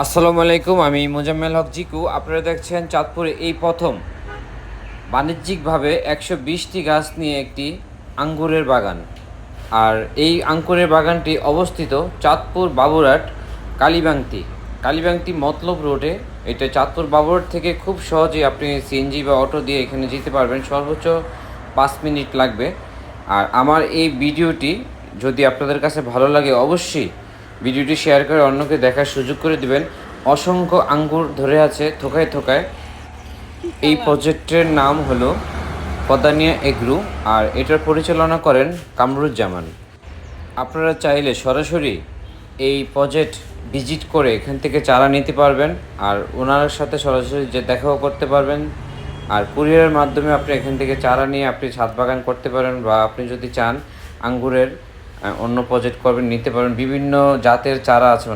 আসসালামু আলাইকুম, আমি মোজাম্মেল হক জিকু। আপনারা দেখছেন চাঁদপুরে এই প্রথম বাণিজ্যিকভাবে ১২০টি গাছ নিয়ে একটি আঙ্গুরের বাগান। আর এই আঙ্গুরের বাগানটি অবস্থিত চাঁদপুর বাবুরহাট কালীবাংতি মতলব রোডে। এটা চাঁদপুর বাবুরহাট থেকে খুব সহজেই আপনি সিএনজি বা অটো দিয়ে এখানে যেতে পারবেন, সর্বোচ্চ 5 মিনিট লাগবে। আর আমার এই ভিডিওটি যদি আপনাদের কাছে ভালো লাগে, অবশ্যই ভিডিওটি শেয়ার করে অন্যকে দেখার সুযোগ করে দিবেন। অসংখ্য আঙ্গুর ধরে আছে থোকায় থোকায়। এই প্রজেক্টের নাম হলো পদানিয়া এগ্রু, আর এটার পরিচালনা করেন কামরুজ্জামান। আপনারা চাইলে সরাসরি এই প্রজেক্ট ভিজিট করে এখান থেকে চারা নিতে পারবেন, আর ওনার সাথে সরাসরি যে দেখাও করতে পারবেন। আর কুরিয়ারের মাধ্যমে আপনি এখান থেকে চারা নিয়ে আপনি ছাদ বাগান করতে পারেন, বা আপনি যদি চান আঙ্গুরের অন্য প্রজেক্ট করবেন নিতে পারেন। বিভিন্ন জাতের চারা আছে।